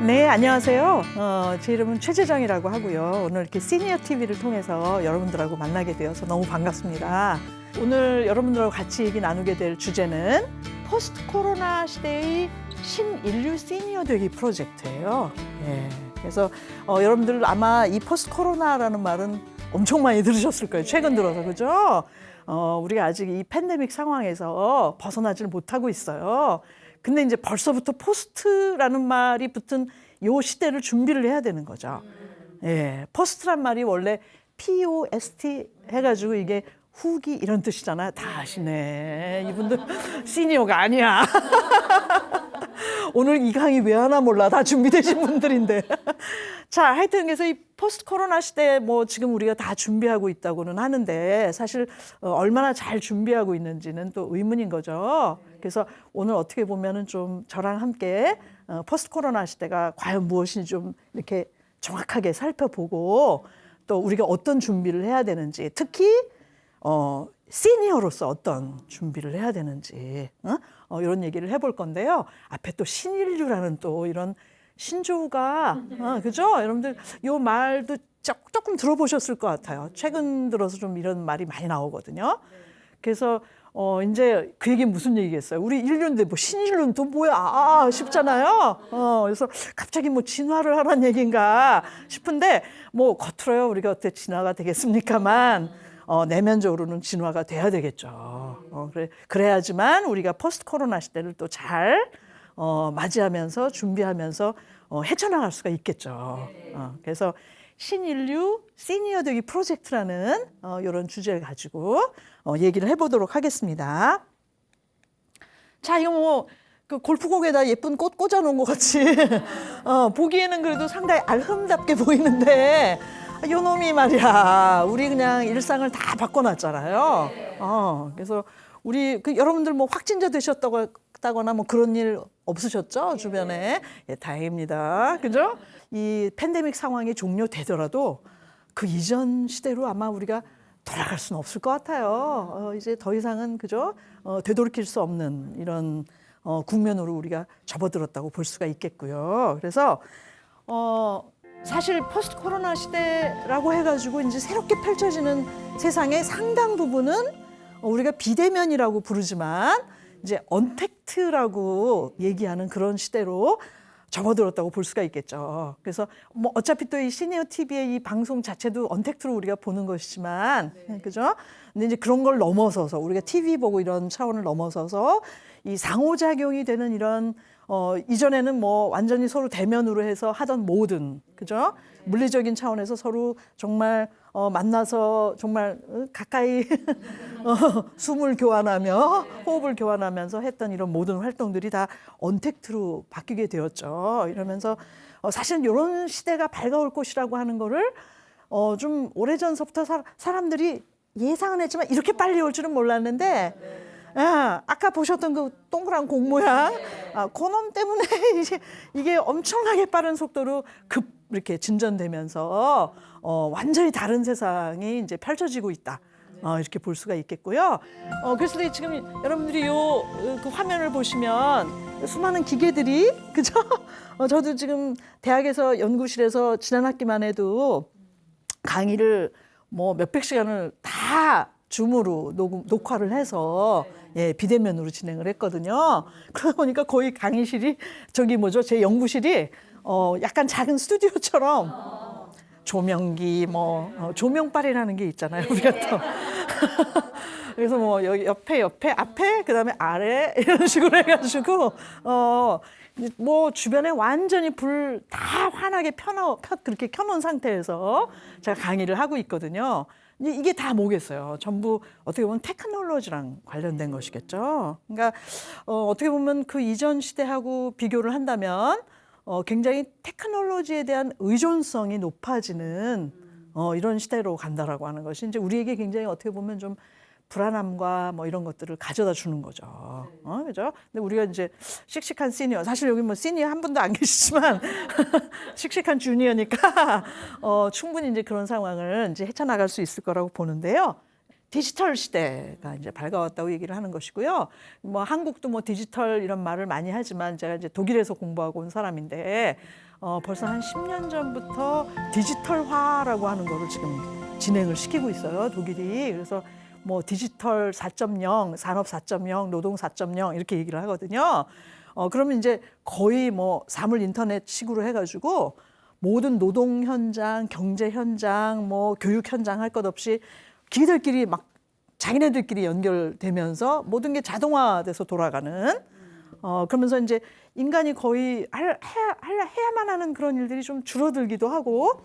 네, 안녕하세요. 제 이름은 최재정이라고 하고요. 오늘 이렇게 시니어 TV를 통해서 여러분들하고 만나게 되어서 너무 반갑습니다. 오늘 여러분들하고 같이 얘기 나누게 될 주제는 포스트 코로나 시대의 신인류 시니어 되기 프로젝트예요. 예, 그래서 여러분들 아마 이 포스트 코로나라는 말은 엄청 많이 들으셨을 거예요. 최근 들어서, 그죠? 우리가 아직 이 팬데믹 상황에서 벗어나지를 못하고 있어요. 근데 이제 벌써부터 포스트라는 말이 붙은 요 시대를 준비를 해야 되는 거죠. 예, 포스트란 말이 원래 POST 해가지고 이게 후기 이런 뜻이잖아요. 다 아시네. 이분들 시니어가 아니야. 오늘 이 강의 왜 하나 몰라. 다 준비되신 분들인데. 자, 하여튼 그래서 이 포스트 코로나 시대에 뭐 지금 우리가 다 준비하고 있다고는 하는데 사실 얼마나 잘 준비하고 있는지는 또 의문인 거죠. 그래서 오늘 어떻게 보면은 좀 저랑 함께 포스트 코로나 시대가 과연 무엇인지 좀 이렇게 정확하게 살펴보고 또 우리가 어떤 준비를 해야 되는지 특히 시니어로서 어떤 준비를 해야 되는지 이런 얘기를 해볼 건데요. 앞에 또 신인류라는 또 이런 신조어가 그죠? 여러분들 요 말도 조금 들어보셨을 것 같아요. 최근 들어서 좀 이런 말이 많이 나오거든요. 그래서 이제 그 얘기는 무슨 얘기겠어요? 우리 인류인데 뭐 신인류는 또 뭐야 싶잖아요. 그래서 갑자기 뭐 진화를 하라는 얘기인가 싶은데 뭐 겉으로요 우리가 어떻게 진화가 되겠습니까만 내면적으로는 진화가 돼야 되겠죠. 그래야지만 우리가 포스트 코로나 시대를 또 잘 맞이하면서 준비하면서 헤쳐나갈 수가 있겠죠. 그래서 신인류 시니어 되기 프로젝트라는 이런 주제를 가지고 얘기를 해보도록 하겠습니다. 자, 이거 뭐 그 골프공에다 예쁜 꽃 꽂아놓은 것 같이 보기에는 그래도 상당히 알흠답게 보이는데 요 놈이 말이야 우리 그냥 일상을 다 바꿔놨잖아요. 그래서 우리 여러분들 뭐 확진자 되셨다거나 뭐 그런 일 없으셨죠 주변에? 예, 다행입니다. 그죠? 이 팬데믹 상황이 종료되더라도 그 이전 시대로 아마 우리가 돌아갈 수는 없을 것 같아요. 이제 더 이상은 그죠? 되돌이킬 수 없는 이런 국면으로 우리가 접어들었다고 볼 수가 있겠고요. 그래서 사실 포스트 코로나 시대라고 해가지고 이제 새롭게 펼쳐지는 세상의 상당 부분은 우리가 비대면이라고 부르지만 이제 언택트라고 얘기하는 그런 시대로 접어들었다고 볼 수가 있겠죠. 그래서 뭐 어차피 또 이 시니어 TV의 이 방송 자체도 언택트로 우리가 보는 것이지만, 그죠? 근데 이제 그런 걸 넘어서서 우리가 TV 보고 이런 차원을 넘어서서 이 상호작용이 되는 이런 이전에는 뭐 완전히 서로 대면으로 해서 하던 모든 그죠? 물리적인 차원에서 서로 정말 만나서 정말 가까이 숨을 교환하며 호흡을 교환하면서 했던 이런 모든 활동들이 다 언택트로 바뀌게 되었죠. 이러면서 사실은 이런 시대가 밝아올 것이라고 하는 거를 좀 오래전서부터 사람들이 예상은 했지만 이렇게 빨리 올 줄은 몰랐는데 아까 보셨던 그 동그란 공 모양 그놈 때문에 이게 엄청나게 빠른 속도로 이렇게 진전되면서 완전히 다른 세상이 이제 펼쳐지고 있다. 이렇게 볼 수가 있겠고요. 그래서 지금 여러분들이 그 화면을 보시면 수많은 기계들이 그죠? 저도 지금 대학에서 연구실에서 지난 학기만 해도 강의를 뭐 몇백 시간을 다 줌으로 녹화를 해서 예, 비대면으로 진행을 했거든요. 그러다 보니까 거의 강의실이 제 연구실이 약간 작은 스튜디오처럼 조명기 조명빨이라는 게 있잖아요. 우리가 또 그래서 뭐 여기 옆에 앞에 그다음에 아래 이런 식으로 해가지고 뭐 주변에 완전히 불 다 환하게 그렇게 켜놓은 상태에서 제가 강의를 하고 있거든요. 이게 다 뭐겠어요? 전부 어떻게 보면 테크놀로지랑 관련된 것이겠죠. 그러니까 어떻게 보면 그 이전 시대하고 비교를 한다면 굉장히 테크놀로지에 대한 의존성이 높아지는 이런 시대로 간다라고 하는 것이 이제 우리에게 굉장히 어떻게 보면 좀 불안함과 뭐 이런 것들을 가져다 주는 거죠. 그죠? 근데 우리가 이제 씩씩한 시니어, 사실 여기 뭐 시니어 한 분도 안 계시지만 씩씩한 주니어니까 충분히 이제 그런 상황을 이제 헤쳐나갈 수 있을 거라고 보는데요. 디지털 시대가 이제 밝아왔다고 얘기를 하는 것이고요. 뭐 한국도 뭐 디지털 이런 말을 많이 하지만 제가 이제 독일에서 공부하고 온 사람인데 벌써 한 10년 전부터 디지털화라고 하는 거를 지금 진행을 시키고 있어요, 독일이. 그래서 뭐 디지털 4.0, 산업 4.0, 노동 4.0 이렇게 얘기를 하거든요. 그러면 이제 거의 뭐 사물 인터넷식으로 해가지고 모든 노동 현장, 경제 현장, 뭐 교육 현장 할 것 없이 기계들끼리 막 자기네들끼리 연결되면서 모든 게 자동화돼서 돌아가는. 그러면서 이제 인간이 거의 해야만 하는 그런 일들이 좀 줄어들기도 하고.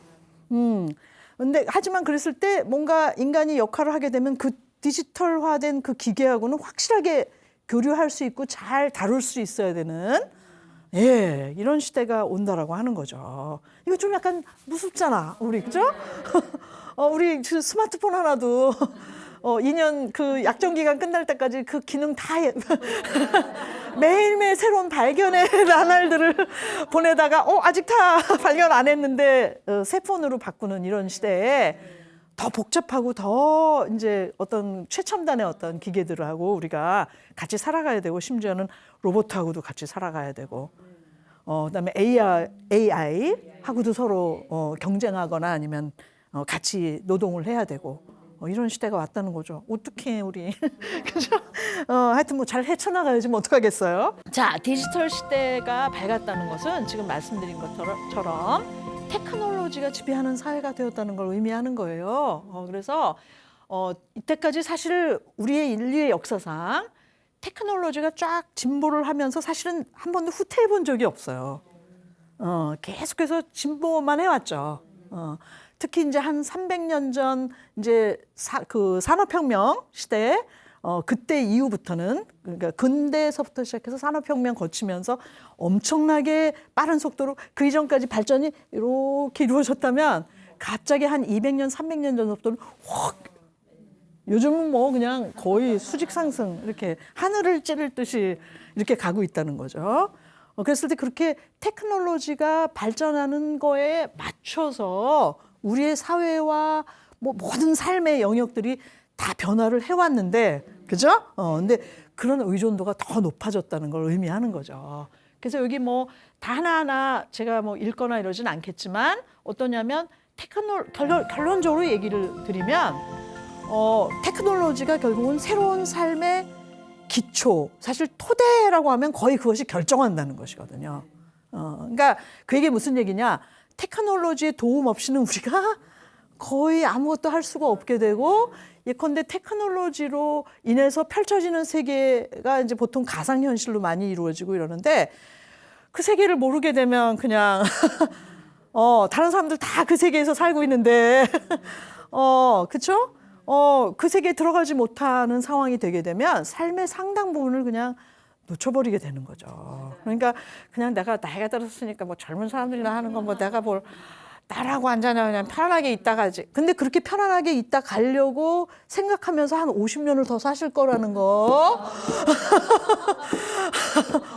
근데 하지만 그랬을 때 뭔가 인간이 역할을 하게 되면 그 디지털화된 그 기계하고는 확실하게 교류할 수 있고 잘 다룰 수 있어야 되는 이런 시대가 온다라고 하는 거죠. 이거 좀 약간 무섭잖아, 우리 그죠? 우리 그 스마트폰 하나도 2년 그 약정 기간 끝날 때까지 그 기능 다 매일매일 새로운 발견의 나날들을 보내다가 아직 다 발견 안 했는데 새 폰으로 바꾸는 이런 시대에 더 복잡하고 더 이제 어떤 최첨단의 어떤 기계들하고 우리가 같이 살아가야 되고 심지어는 로봇하고도 같이 살아가야 되고 그다음에 AI하고도 서로 경쟁하거나 아니면 같이 노동을 해야 되고 이런 시대가 왔다는 거죠. 어떻게 우리 그죠? 하여튼 뭐 잘 헤쳐나가야지 뭐 어떡하겠어요. 자, 디지털 시대가 밝았다는 것은 지금 말씀드린 것처럼 테크놀로지가 지배하는 사회가 되었다는 걸 의미하는 거예요. 그래서 이때까지 사실 우리의 인류의 역사상 테크놀로지가 쫙 진보를 하면서 사실은 한 번도 후퇴해 본 적이 없어요. 계속해서 진보만 해왔죠. 특히 이제 한 300년 전 이제 그 산업혁명 시대에 그때 이후부터는 그러니까 근대에서부터 시작해서 산업혁명 거치면서 엄청나게 빠른 속도로 그 이전까지 발전이 이렇게 이루어졌다면 갑자기 한 200년, 300년 전부터는 확 요즘은 뭐 그냥 거의 수직 상승 이렇게 하늘을 찌를 듯이 이렇게 가고 있다는 거죠. 그랬을 때 그렇게 테크놀로지가 발전하는 거에 맞춰서 우리의 사회와 뭐 모든 삶의 영역들이 다 변화를 해왔는데, 그죠? 근데 그런 의존도가 더 높아졌다는 걸 의미하는 거죠. 그래서 여기 뭐 다 하나하나 제가 뭐 읽거나 이러진 않겠지만 어떠냐면 결론적으로 얘기를 드리면 테크놀로지가 결국은 새로운 삶의 기초, 사실 토대라고 하면 거의 그것이 결정한다는 것이거든요. 그러니까 그게 무슨 얘기냐? 테크놀로지의 도움 없이는 우리가 거의 아무것도 할 수가 없게 되고 예컨대 테크놀로지로 인해서 펼쳐지는 세계가 이제 보통 가상현실로 많이 이루어지고 이러는데 그 세계를 모르게 되면 그냥 다른 사람들 다 그 세계에서 살고 있는데 그쵸? 그 세계에 들어가지 못하는 상황이 되게 되면 삶의 상당 부분을 그냥 놓쳐버리게 되는 거죠. 그러니까 그냥 내가 나이가 들었으니까 뭐 젊은 사람들이나 하는 건 뭐 내가 뭘 나라고 앉아냐 그냥 편안하게 있다 가지. 근데 그렇게 편안하게 있다 가려고 생각하면서 한 50년을 더 사실 거라는 거.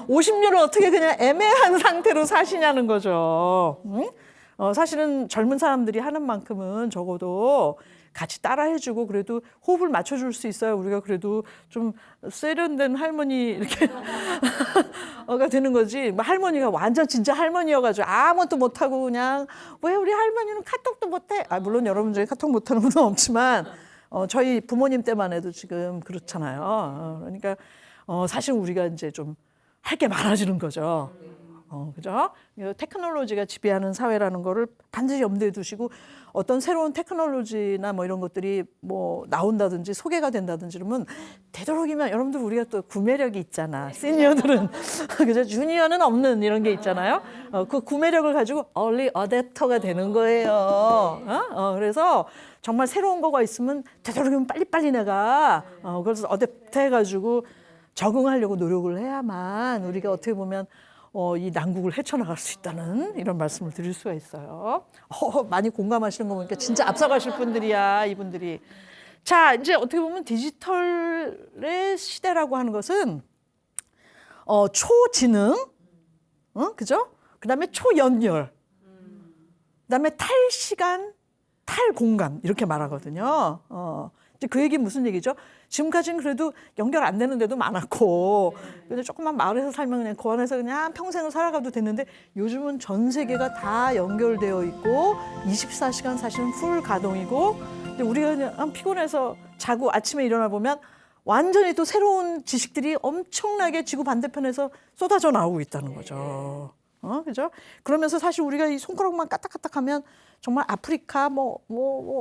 50년을 어떻게 그냥 애매한 상태로 사시냐는 거죠. 응? 사실은 젊은 사람들이 하는 만큼은 적어도 같이 따라해주고 그래도 호흡을 맞춰줄 수 있어요. 우리가 그래도 좀 세련된 할머니 이렇게 가 되는 거지. 뭐 할머니가 완전 진짜 할머니여가지고 아무것도 못하고 그냥 왜 우리 할머니는 카톡도 못해? 물론 여러분 중에 카톡 못하는 분은 없지만 저희 부모님 때만 해도 지금 그렇잖아요. 그러니까 사실 우리가 이제 좀 할 게 많아지는 거죠. 그죠? 테크놀로지가 지배하는 사회라는 거를 반드시 염두에 두시고 어떤 새로운 테크놀로지나 뭐 이런 것들이 뭐 나온다든지 소개가 된다든지 그러면 되도록이면 여러분들 우리가 또 구매력이 있잖아. 시니어들은 그죠? 주니어는 없는 이런 게 있잖아요. 그 구매력을 가지고 얼리 어댑터가 되는 거예요. 그래서 정말 새로운 거가 있으면 되도록이면 빨리빨리 내가 그래서 어댑터 해가지고 적응하려고 노력을 해야만 우리가 어떻게 보면 이 난국을 헤쳐나갈 수 있다는 이런 말씀을 드릴 수가 있어요. 많이 공감하시는 거 보니까 진짜 앞서가실 분들이야, 이분들이. 자, 이제 어떻게 보면 디지털의 시대라고 하는 것은 초지능, 그죠? 그 다음에 초연결, 그 다음에 탈시간, 탈공간 이렇게 말하거든요. 근데 그 얘기 무슨 얘기죠? 지금까지는 그래도 연결 안 되는 데도 많았고, 근데 조금만 마을에서 살면 그냥 그 안에서 그냥 평생을 살아가도 됐는데, 요즘은 전 세계가 다 연결되어 있고 24시간 사실은 풀 가동이고, 근데 우리가 그냥 피곤해서 자고 아침에 일어나 보면 완전히 또 새로운 지식들이 엄청나게 지구 반대편에서 쏟아져 나오고 있다는 거죠. 그죠? 그러면서 사실 우리가 이 손가락만 까딱까딱하면 정말 아프리카 뭐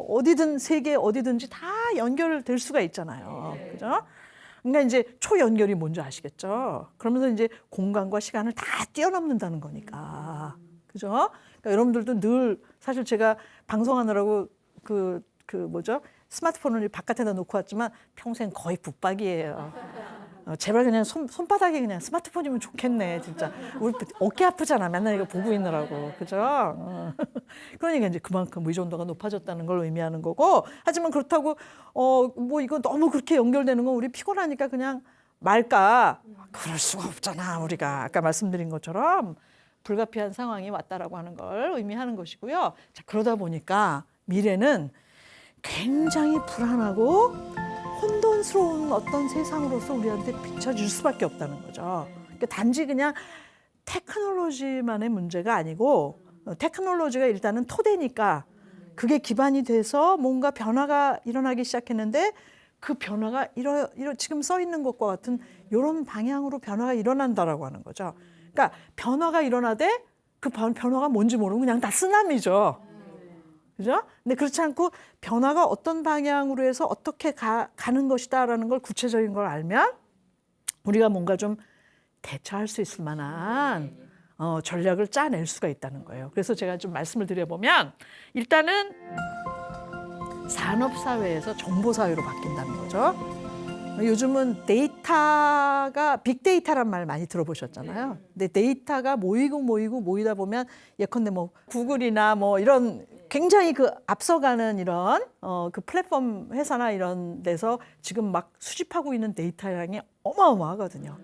어디든 세계 어디든지 다 연결될 수가 있잖아요. 그죠? 그러니까 이제 초연결이 뭔지 아시겠죠? 그러면서 이제 공간과 시간을 다 뛰어넘는다는 거니까. 그죠? 그러니까 여러분들도 늘 사실 제가 방송하느라고 그 뭐죠? 스마트폰을 바깥에다 놓고 왔지만 평생 거의 북박이에요. 제발 그냥 손바닥에 그냥 스마트폰이면 좋겠네, 진짜. 우리 어깨 아프잖아, 맨날 이거 보고 있느라고. 그죠? 그러니까 이제 그만큼 의존도가 높아졌다는 걸 의미하는 거고, 하지만 그렇다고, 뭐 이거 너무 그렇게 연결되는 건 우리 피곤하니까 그냥 말까? 그럴 수가 없잖아, 우리가. 아까 말씀드린 것처럼 불가피한 상황이 왔다라고 하는 걸 의미하는 것이고요. 자, 그러다 보니까 미래는 굉장히 불안하고 혼돈스러운 어떤 세상으로서 우리한테 비춰질 수밖에 없다는 거죠. 그러니까 단지 그냥 테크놀로지만의 문제가 아니고, 테크놀로지가 일단은 토대니까 그게 기반이 돼서 뭔가 변화가 일어나기 시작했는데, 그 변화가 지금 써 있는 것과 같은 이런 방향으로 변화가 일어난다라고 하는 거죠. 그러니까 변화가 일어나되 그 변화가 뭔지 모르면 그냥 다 쓰나미죠. 그죠? 근데 그렇지 않고 변화가 어떤 방향으로 해서 어떻게 가는 것이다라는 걸 구체적인 걸 알면 우리가 뭔가 좀 대처할 수 있을 만한 전략을 짜낼 수가 있다는 거예요. 그래서 제가 좀 말씀을 드려보면, 일단은 산업사회에서 정보사회로 바뀐다는 거죠. 요즘은 데이터가 빅데이터란 말 많이 들어보셨잖아요. 근데 데이터가 모이다 보면 예컨대 뭐 구글이나 뭐 이런 굉장히 그 앞서가는 이런 그 플랫폼 회사나 이런 데서 지금 막 수집하고 있는 데이터량이 어마어마하거든요.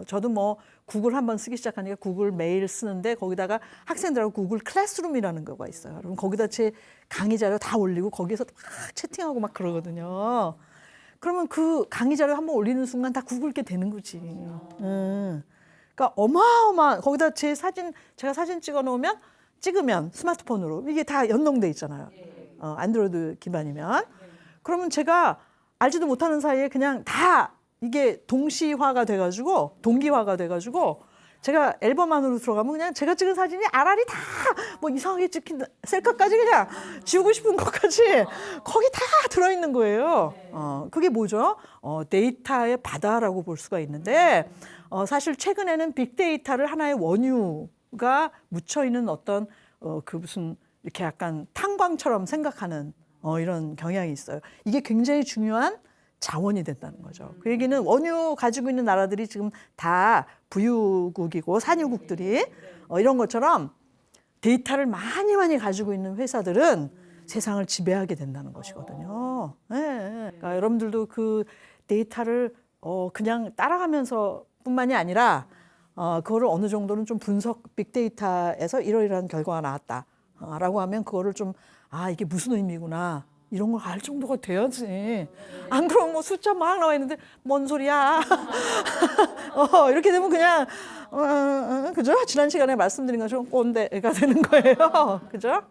저도 뭐 구글 한번 쓰기 시작하니까 구글 메일 쓰는데 거기다가 학생들하고 구글 클래스룸이라는 거가 있어요. 그럼 거기다 제 강의 자료 다 올리고 거기에서 막 채팅하고 막 그러거든요. 그러면 그 강의 자료 한번 올리는 순간 다 구글게 되는 거지. 그러니까 어마어마한, 거기다 제가 사진 찍으면 스마트폰으로 이게 다 연동돼 있잖아요. 안드로이드 기반이면. 그러면 제가 알지도 못하는 사이에 그냥 다 이게 동기화가 돼가지고 제가 앨범 안으로 들어가면 그냥 제가 찍은 사진이 알알이 다 뭐 이상하게 찍힌 셀카까지 그냥 지우고 싶은 것까지 거기 다 들어있는 거예요. 그게 뭐죠? 데이터의 바다라고 볼 수가 있는데, 사실 최근에는 빅데이터를 하나의 원유가 묻혀있는 어떤 그 무슨 이렇게 약간 탄광처럼 생각하는 이런 경향이 있어요. 이게 굉장히 중요한 자원이 된다는 거죠. 그 얘기는 원유 가지고 있는 나라들이 지금 다 부유국이고 산유국들이 이런 것처럼 데이터를 많이 가지고 있는 회사들은 세상을 지배하게 된다는 것이거든요. 그러니까 여러분들도 그 데이터를 그냥 따라가면서 뿐만이 아니라 그거를 어느 정도는 좀 빅데이터에서 이러이러한 결과가 나왔다라고 하면 그거를 좀 이게 무슨 의미구나 이런 걸 알 정도가 돼야지. 안 그러면 뭐 숫자 막 나와 있는데 뭔 소리야. 이렇게 되면 그냥 그죠? 지난 시간에 말씀드린 것처럼 꼰대가 되는 거예요. 그죠?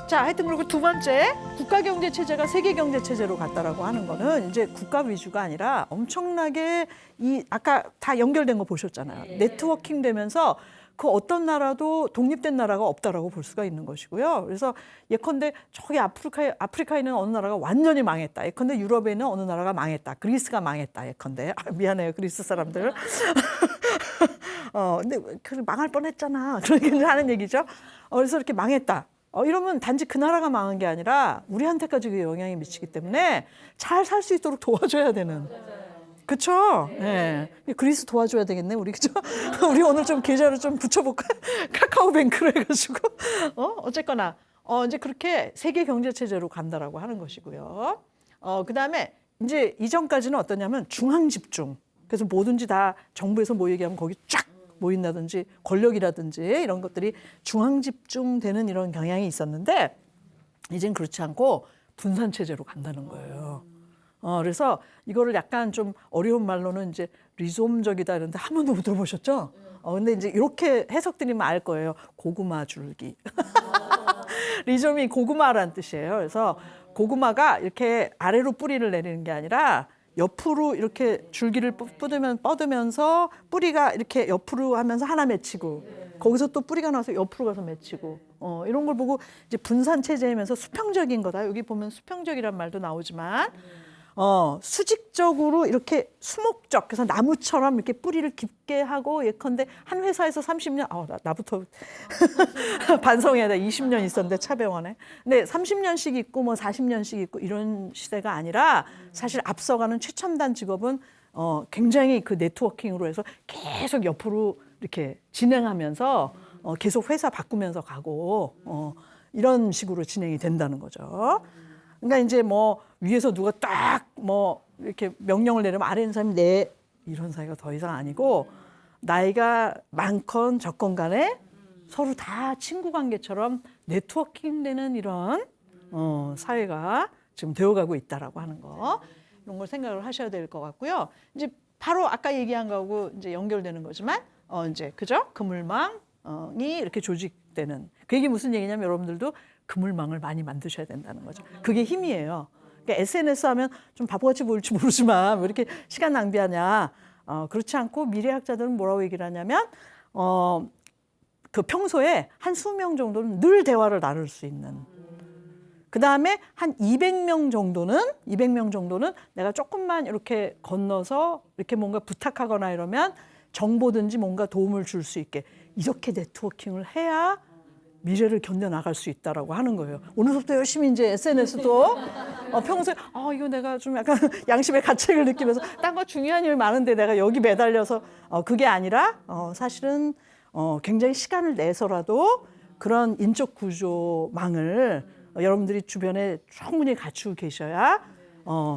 자, 하여튼 그리고 두 번째, 국가경제체제가 세계경제체제로 갔다라고 하는 거는 이제 국가 위주가 아니라 엄청나게 아까 다 연결된 거 보셨잖아요. 네트워킹 되면서 그 어떤 나라도 독립된 나라가 없다라고 볼 수가 있는 것이고요. 그래서 예컨대 저기 아프리카에 있는 어느 나라가 완전히 망했다. 예컨대 유럽에 있는 어느 나라가 망했다. 그리스가 망했다. 예컨대. 미안해요, 그리스 사람들. 근데 망할 뻔했잖아. 그렇게 하는 얘기죠. 그래서 이렇게 망했다. 이러면 단지 그 나라가 망한 게 아니라 우리한테까지 그 영향이 미치기 때문에 잘 살 수 있도록 도와줘야 되는. 그렇죠? 네. 그리스 도와줘야 되겠네, 우리. 그죠? 우리 오늘 좀 계좌를 좀 붙여볼까? 카카오뱅크로 해가지고. 어쨌거나 이제 그렇게 세계 경제 체제로 간다라고 하는 것이고요. 그다음에 이제 이전까지는 어떠냐면 중앙 집중. 그래서 뭐든지 다 정부에서 뭐 얘기하면 거기 쫙 모인다든지 권력이라든지 이런 것들이 중앙 집중되는 이런 경향이 있었는데, 이젠 그렇지 않고 분산 체제로 간다는 거예요. 그래서 이거를 약간 좀 어려운 말로는 이제 리솜적이다 이런데 한 번도 못 들어보셨죠? 근데 이제 이렇게 해석드리면 알 거예요. 고구마 줄기. 리솜이 고구마라는 뜻이에요. 그래서 고구마가 이렇게 아래로 뿌리를 내리는 게 아니라 옆으로 이렇게 줄기를 뻗으면서 뿌리가 이렇게 옆으로 하면서 하나 맺히고 거기서 또 뿌리가 나와서 옆으로 가서 맺히고 이런 걸 보고 이제 분산 체제이면서 수평적인 거다. 여기 보면 수평적이란 말도 나오지만 수직적으로 이렇게 수목적, 그래서 나무처럼 이렇게 뿌리를 깊게 하고 예컨대 한 회사에서 30년, 나부터 반성해야 돼. 20년 있었는데 차병원에. 근데 30년씩 있고 뭐 40년씩 있고 이런 시대가 아니라 사실 앞서가는 최첨단 직업은 굉장히 그 네트워킹으로 해서 계속 옆으로 이렇게 진행하면서 계속 회사 바꾸면서 가고 이런 식으로 진행이 된다는 거죠. 그러니까 이제 뭐 위에서 누가 딱 뭐 이렇게 명령을 내리면 아래 있는 사람이 이런 사이가 더 이상 아니고 나이가 많건 적건 간에 서로 다 친구 관계처럼 네트워킹 되는 이런 사회가 지금 되어가고 있다라고 하는 거 이런 걸 생각을 하셔야 될 것 같고요. 이제 바로 아까 얘기한 거하고 이제 연결되는 거지만 이제 그죠? 그물망이 이렇게 조직되는 그 얘기 무슨 얘기냐면 여러분들도 그물망을 많이 만드셔야 된다는 거죠. 그게 힘이에요. 그러니까 SNS 하면 좀 바보같이 보일지 모르지만 왜 이렇게 시간 낭비하냐. 그렇지 않고 미래학자들은 뭐라고 얘기를 하냐면 그 평소에 한 20명 정도는 늘 대화를 나눌 수 있는. 그다음에 한 200명 정도는 내가 조금만 이렇게 건너서 이렇게 뭔가 부탁하거나 이러면 정보든지 뭔가 도움을 줄 수 있게 이렇게 네트워킹을 해야 미래를 견뎌나갈 수 있다라고 하는 거예요. 오늘부터 열심히 이제 SNS도 평소에 이거 내가 좀 약간 양심의 가책을 느끼면서 딴 거 중요한 일 많은데 내가 여기 매달려서 그게 아니라 사실은 굉장히 시간을 내서라도 그런 인적 구조망을 여러분들이 주변에 충분히 갖추고 계셔야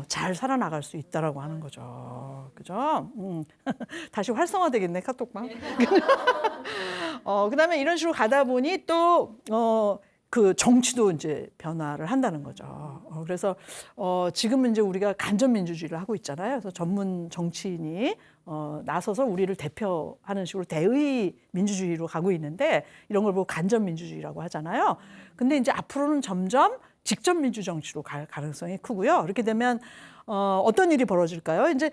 잘 살아나갈 수 있다라고 하는 거죠. 그죠? 다시 활성화되겠네, 카톡방. 그다음에 이런 식으로 가다 보니 또 그 정치도 이제 변화를 한다는 거죠. 그래서 지금은 이제 우리가 간접민주주의를 하고 있잖아요. 그래서 전문 정치인이 나서서 우리를 대표하는 식으로 대의 민주주의로 가고 있는데 이런 걸 보고 간접민주주의라고 하잖아요. 근데 이제 앞으로는 점점 직접 민주정치로 갈 가능성이 크고요. 이렇게 되면 어떤 일이 벌어질까요? 이제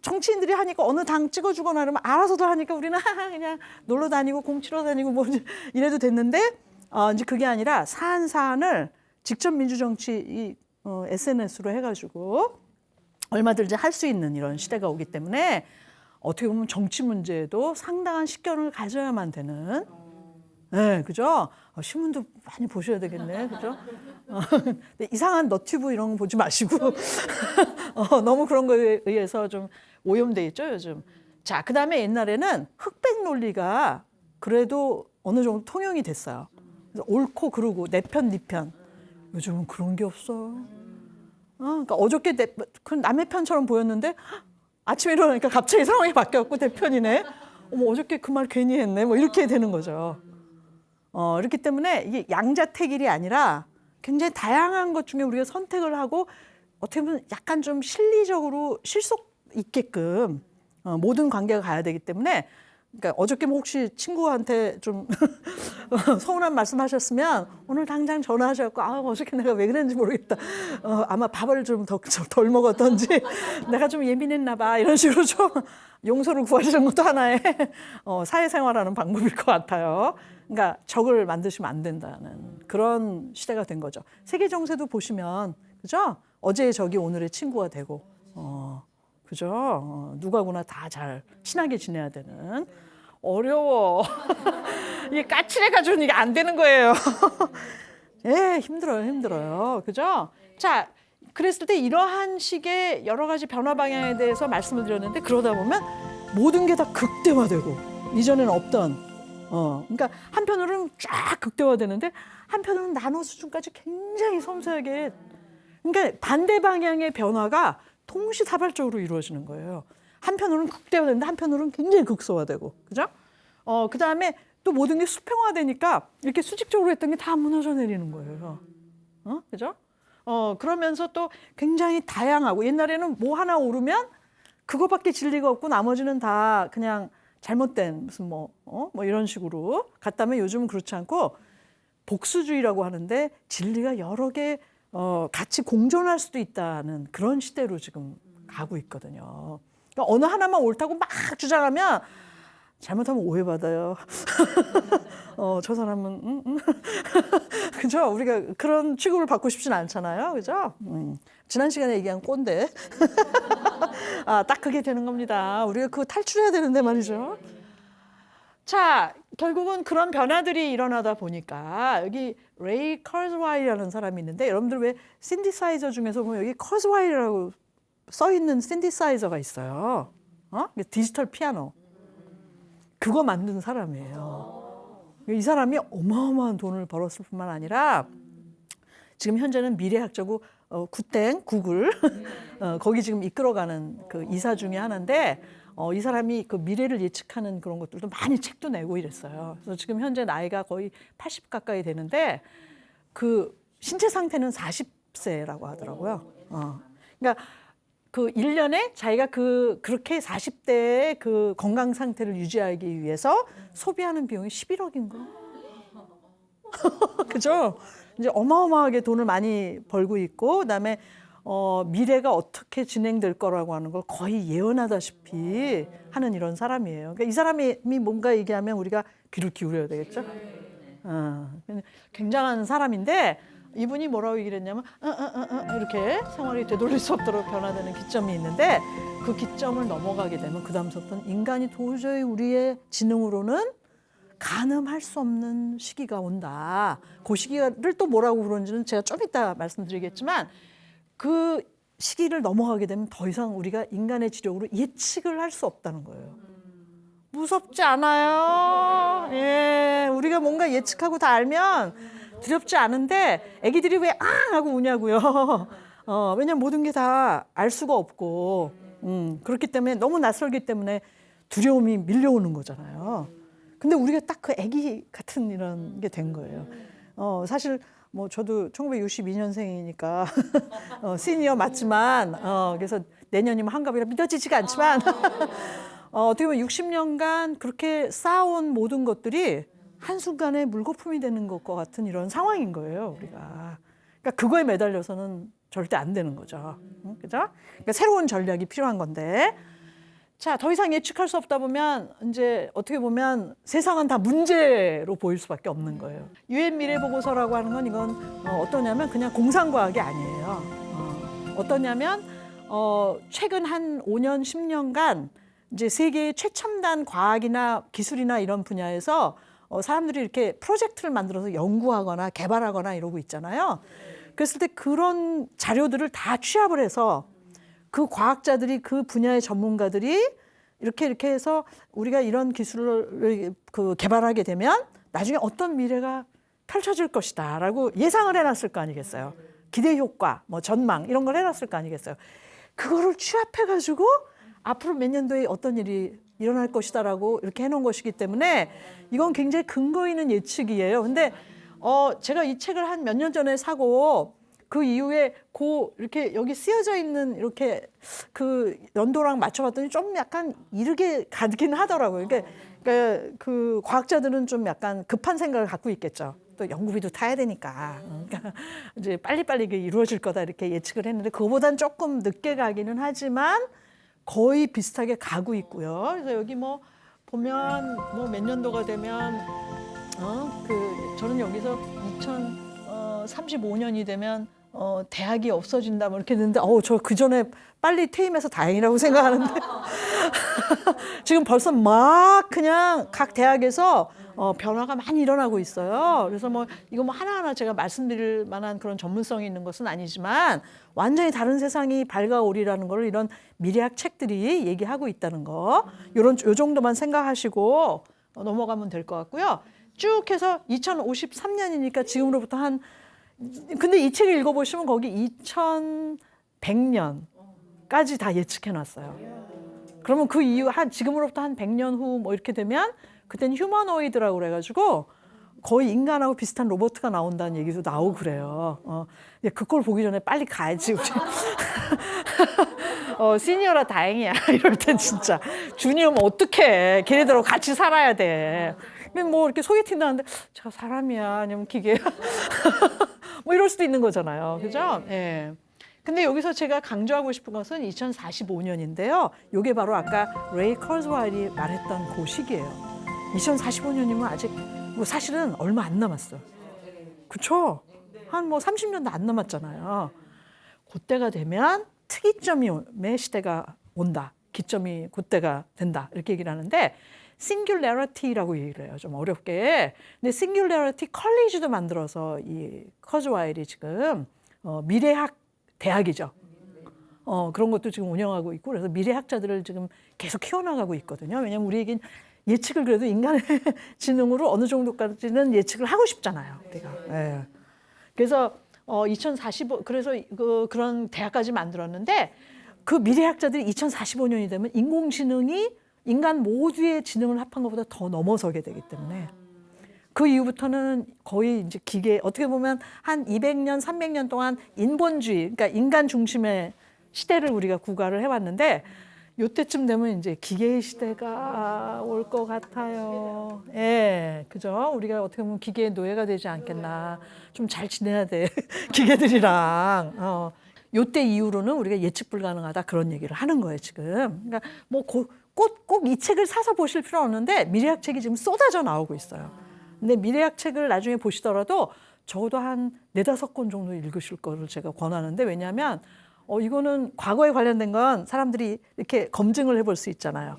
정치인들이 하니까 어느 당 찍어주거나 이러면 알아서도 하니까 우리는 그냥 놀러 다니고 공 치러 다니고 뭐 이래도 됐는데 이제 그게 아니라 사안을 직접 민주정치 SNS로 해가지고 얼마든지 이제 할 수 있는 이런 시대가 오기 때문에 어떻게 보면 정치 문제에도 상당한 식견을 가져야만 되는. 네, 그죠? 신문도 많이 보셔야 되겠네, 그죠? 이상한 너튜브 이런 거 보지 마시고 너무 그런 거에 의해서 좀 오염돼 있죠, 요즘. 자, 그 다음에 옛날에는 흑백 논리가 그래도 어느 정도 통용이 됐어요. 그래서 옳고 그르고 내 편, 네 편. 요즘은 그런 게 없어. 그러니까 어저께 남의 편처럼 보였는데 아침에 일어나니까 갑자기 상황이 바뀌었고 내 편이네. 어저께 그 말 괜히 했네. 뭐 이렇게 되는 거죠. 이렇기 때문에 이게 양자택일이 아니라 굉장히 다양한 것 중에 우리가 선택을 하고 어떻게 보면 약간 좀 실리적으로 실속 있게끔 모든 관계가 가야 되기 때문에 그러니까 어저께 뭐 혹시 친구한테 좀 서운한 말씀하셨으면 오늘 당장 전화하셔갖고 어저께 내가 왜 그랬는지 모르겠다. 아마 밥을 좀 덜 먹었던지 내가 좀 예민했나 봐. 이런 식으로 좀 용서를 구하시는 것도 하나의 사회생활하는 방법일 것 같아요. 그러니까 적을 만드시면 안 된다는 그런 시대가 된 거죠. 세계 정세도 보시면 그죠? 어제의 적이 오늘의 친구가 되고 그죠? 누가구나 다 잘 친하게 지내야 되는. 어려워. 이게 까칠해가지고는 이게 안 되는 거예요. 예, 힘들어요. 그죠? 자, 그랬을 때 이러한 식의 여러 가지 변화 방향에 대해서 말씀을 드렸는데 그러다 보면 모든 게 다 극대화되고 이전에는 없던 그러니까 한편으로는 쫙 극대화되는데 한편으로는 나노 수준까지 굉장히 섬세하게 그러니까 반대 방향의 변화가 동시다발적으로 이루어지는 거예요. 한편으로는 극대화되는데 한편으로는 굉장히 극소화되고 그죠? 그다음에 또 모든 게 수평화되니까 이렇게 수직적으로 했던 게 다 무너져 내리는 거예요. 그죠? 그러면서 또 굉장히 다양하고 옛날에는 뭐 하나 오르면 그거밖에 진리가 없고 나머지는 다 그냥 잘못된 무슨 뭐 이런 식으로 갔다면 요즘은 그렇지 않고 복수주의라고 하는데 진리가 여러 개 같이 공존할 수도 있다는 그런 시대로 지금 가고 있거든요. 그러니까 어느 하나만 옳다고 막 주장하면 잘못하면 오해받아요. 저 사람은 그죠? 우리가 그런 취급을 받고 싶진 않잖아요. 그죠? 지난 시간에 얘기한 꼰대. 딱 그게 되는 겁니다. 우리가 그거 탈출해야 되는데 말이죠. 자, 결국은 그런 변화들이 일어나다 보니까 여기 레이 커즈와일이라는 사람이 있는데 여러분들 왜 신디사이저 중에서 보면 여기 커즈와일이라고 써 있는 신디사이저가 있어요. 디지털 피아노. 그거 만든 사람이에요. 이 사람이 어마어마한 돈을 벌었을 뿐만 아니라 지금 현재는 미래학자고 굿땡 구글 거기 지금 이끌어가는 그 이사 중에 하나인데 이 사람이 그 미래를 예측하는 그런 것들도 많이 책도 내고 이랬어요. 그래서 지금 현재 나이가 거의 80 가까이 되는데 그 신체 상태는 40세라고 하더라고요. 그러니까 그 1년에 자기가 그렇게 40대의 그 건강 상태를 유지하기 위해서 소비하는 비용이 11억인 거. 그죠? 이제 어마어마하게 돈을 많이 벌고 있고 그다음에 미래가 어떻게 진행될 거라고 하는 걸 거의 예언하다시피 하는 이런 사람이에요. 그러니까 이 사람이 뭔가 얘기하면 우리가 귀를 기울여야 되겠죠? 굉장한 사람인데 이분이 뭐라고 얘기를 했냐면 이렇게 생활이 되돌릴 수 없도록 변화되는 기점이 있는데 그 기점을 넘어가게 되면 그 다음부터는 인간이 도저히 우리의 지능으로는 가늠할 수 없는 시기가 온다. 그 시기를 또 뭐라고 그러는지는 제가 좀 이따 말씀드리겠지만 그 시기를 넘어가게 되면 더 이상 우리가 인간의 지력으로 예측을 할 수 없다는 거예요. 무섭지 않아요? 예, 우리가 뭔가 예측하고 다 알면 두렵지 않은데 애기들이 왜 하고 우냐고요. 왜냐면 모든 게 다 알 수가 없고 그렇기 때문에 너무 낯설기 때문에 두려움이 밀려오는 거잖아요. 근데 우리가 딱 그 애기 같은 이런 게 된 거예요. 사실 뭐 저도 1962년생이니까 시니어 맞지만 그래서 내년이면 한갑이라 믿어지지가 않지만 어떻게 보면 60년간 그렇게 쌓아온 모든 것들이 한순간에 물거품이 되는 것과 같은 이런 상황인 거예요, 우리가. 그러니까 그거에 매달려서는 절대 안 되는 거죠. 그죠? 그러니까 새로운 전략이 필요한 건데. 자, 더 이상 예측할 수 없다 보면 이제 어떻게 보면 세상은 다 문제로 보일 수밖에 없는 거예요. 유엔 미래 보고서라고 하는 건 이건 어떠냐면 그냥 공상과학이 아니에요. 어떠냐면 최근 한 5년, 10년간 이제 세계의 최첨단 과학이나 기술이나 이런 분야에서 사람들이 이렇게 프로젝트를 만들어서 연구하거나 개발하거나 이러고 있잖아요. 그랬을 때 그런 자료들을 다 취합을 해서 그 과학자들이 그 분야의 전문가들이 이렇게 해서 우리가 이런 기술을 개발하게 되면 나중에 어떤 미래가 펼쳐질 것이다라고 예상을 해놨을 거 아니겠어요. 기대 효과, 뭐 전망 이런 걸 해놨을 거 아니겠어요. 그거를 취합해가지고 앞으로 몇 년도에 어떤 일이 일어날 것이다라고 이렇게 해놓은 것이기 때문에 이건 굉장히 근거 있는 예측이에요. 근데 제가 이 책을 한 몇 년 전에 사고 그 이후에 이렇게 여기 쓰여져 있는 이렇게 그 연도랑 맞춰봤더니 좀 약간 이르게 가긴 하더라고요. 그러니까 그 과학자들은 좀 약간 급한 생각을 갖고 있겠죠. 또 연구비도 타야 되니까. 그러니까 이제 빨리빨리 이게 이루어질 거다 이렇게 예측을 했는데 그거보단 조금 늦게 가기는 하지만 거의 비슷하게 가고 있고요. 그래서 여기 뭐 보면 뭐 몇 년도가 되면 저는 여기서 2035년이 되면 대학이 없어진다 뭐 이렇게 했는데 저 그 전에 빨리 퇴임해서 다행이라고 생각하는데 지금 벌써 막 그냥 각 대학에서 변화가 많이 일어나고 있어요. 그래서 뭐 이거 뭐 하나하나 제가 말씀드릴 만한 그런 전문성이 있는 것은 아니지만 완전히 다른 세상이 밝아오리라는 걸 이런 미래학 책들이 얘기하고 있다는 거. 요 정도만 생각하시고 넘어가면 될 것 같고요. 쭉 해서 2053년이니까 지금으로부터 근데 이 책을 읽어보시면 거기 2100년까지 다 예측해놨어요. 그러면 그 이후 지금으로부터 한 100년 후 뭐 이렇게 되면 그때는 휴머노이드라고 그래가지고 거의 인간하고 비슷한 로봇가 나온다는 얘기도 나오고 그래요. 그걸 보기 전에 빨리 가야지 우리. 시니어라 다행이야. 이럴 땐 진짜 주니어면 어떡해. 걔네들하고 같이 살아야 돼. 근데 뭐 이렇게 소개팅 나는데 제가 사람이야 아니면 기계야. 뭐 이럴 수도 있는 거잖아요. 그죠? 예. 근데 여기서 제가 강조하고 싶은 것은 2045년인데요. 이게 바로 아까 레이 컬즈와일이 말했던 그 시기예요. 2045년이면 아직 뭐 사실은 얼마 안 남았어요. 그렇죠? 한 뭐 30년도 안 남았잖아요. 그때가 되면 특이점의 시대가 온다. 기점이 그때가 된다. 이렇게 얘기를 하는데 싱귤래리티라고 얘기를 해요. 좀 어렵게. 근데 싱귤래리티 컬리지도 만들어서 이 커즈와일이 지금 미래학 대학이죠. 그런 것도 지금 운영하고 있고 그래서 미래학자들을 지금 계속 키워나가고 있거든요. 왜냐하면 우리에겐 예측을 그래도 인간의 지능으로 어느 정도까지는 예측을 하고 싶잖아요. 우리가. 예. 그래서 2045 그래서 그런 대학까지 만들었는데 그 미래학자들이 2045년이 되면 인공지능이 인간 모두의 지능을 합한 것보다 더 넘어서게 되기 때문에 그 이후부터는 거의 이제 기계 어떻게 보면 한 200년, 300년 동안 인본주의, 그러니까 인간 중심의 시대를 우리가 구가를 해왔는데 요때쯤 되면 이제 기계의 시대가 올 것 같아요. 예, 그죠? 우리가 어떻게 보면 기계의 노예가 되지 않겠나. 좀 잘 지내야 돼. 기계들이랑. 요때 이후로는 우리가 예측 불가능하다 그런 얘기를 하는 거예요, 지금. 그러니까 뭐 꼭 이 책을 사서 보실 필요 없는데 미래학 책이 지금 쏟아져 나오고 있어요. 근데 미래학 책을 나중에 보시더라도 적어도 한 4-5권 정도 읽으실 거를 제가 권하는데 왜냐하면 이거는 과거에 관련된 건 사람들이 이렇게 검증을 해볼 수 있잖아요.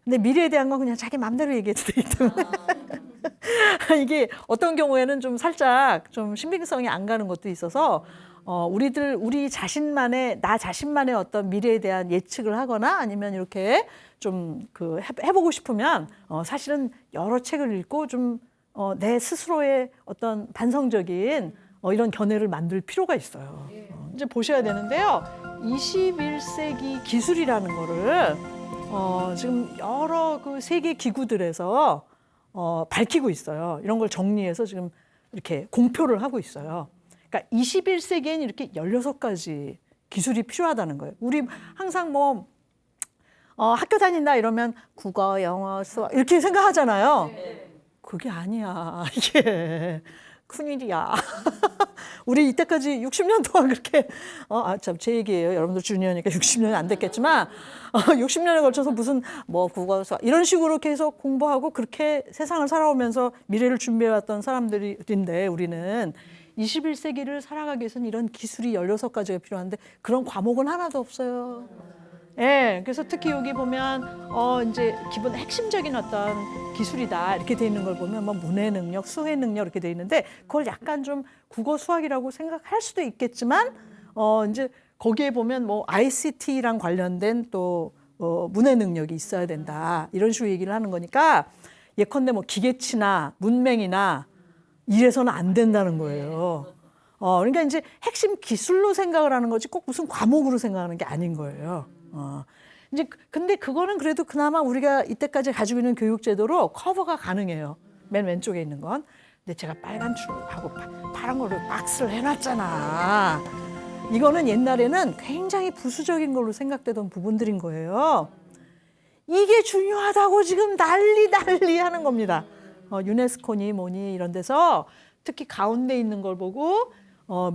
근데 미래에 대한 건 그냥 자기 마음대로 얘기해도 되기 때문에 이게 어떤 경우에는 좀 살짝 좀 신빙성이 안 가는 것도 있어서 우리 자신만의 나 자신만의 어떤 미래에 대한 예측을 하거나 아니면 이렇게 좀 해보고 싶으면 사실은 여러 책을 읽고 좀 내 스스로의 어떤 반성적인 이런 견해를 만들 필요가 있어요. 이제 보셔야 되는데요. 21세기 기술이라는 거를 지금 여러 그 세계 기구들에서 밝히고 있어요. 이런 걸 정리해서 지금 이렇게 공표를 하고 있어요. 그러니까 21세기엔 이렇게 16가지 기술이 필요하다는 거예요. 우리 항상 뭐 학교 다닌다 이러면 국어, 영어, 수학 이렇게 생각하잖아요. 그게 아니야. 이게 큰일이야. 우리 이때까지 60년 동안 그렇게 참 제 얘기예요. 여러분들 주니어니까 60년이 안 됐겠지만 60년에 걸쳐서 무슨 뭐 국어, 수학 이런 식으로 계속 공부하고 그렇게 세상을 살아오면서 미래를 준비해왔던 사람들인데 우리는 21세기를 살아가기 위해서는 이런 기술이 16가지가 필요한데 그런 과목은 하나도 없어요. 예, 그래서 특히 여기 보면 이제 기본 핵심적인 어떤 기술이다 이렇게 돼 있는 걸 보면 뭐 문해 능력, 수해 능력 이렇게 돼 있는데 그걸 약간 좀 국어 수학이라고 생각할 수도 있겠지만 이제 거기에 보면 뭐 ICT랑 관련된 또 문해 능력이 있어야 된다 이런 식으로 얘기를 하는 거니까 예컨대 뭐 기계치나 문맹이나 이래서는 안 된다는 거예요. 그러니까 이제 핵심 기술로 생각을 하는 거지 꼭 무슨 과목으로 생각하는 게 아닌 거예요. 이제 근데 그거는 그래도 그나마 우리가 이때까지 가지고 있는 교육 제도로 커버가 가능해요. 맨 왼쪽에 있는 건. 근데 제가 빨간 줄하고 파란 걸로 박스를 해놨잖아. 이거는 옛날에는 굉장히 부수적인 걸로 생각되던 부분들인 거예요. 이게 중요하다고 지금 난리 하는 겁니다. 유네스코니 뭐니 이런 데서 특히 가운데 있는 걸 보고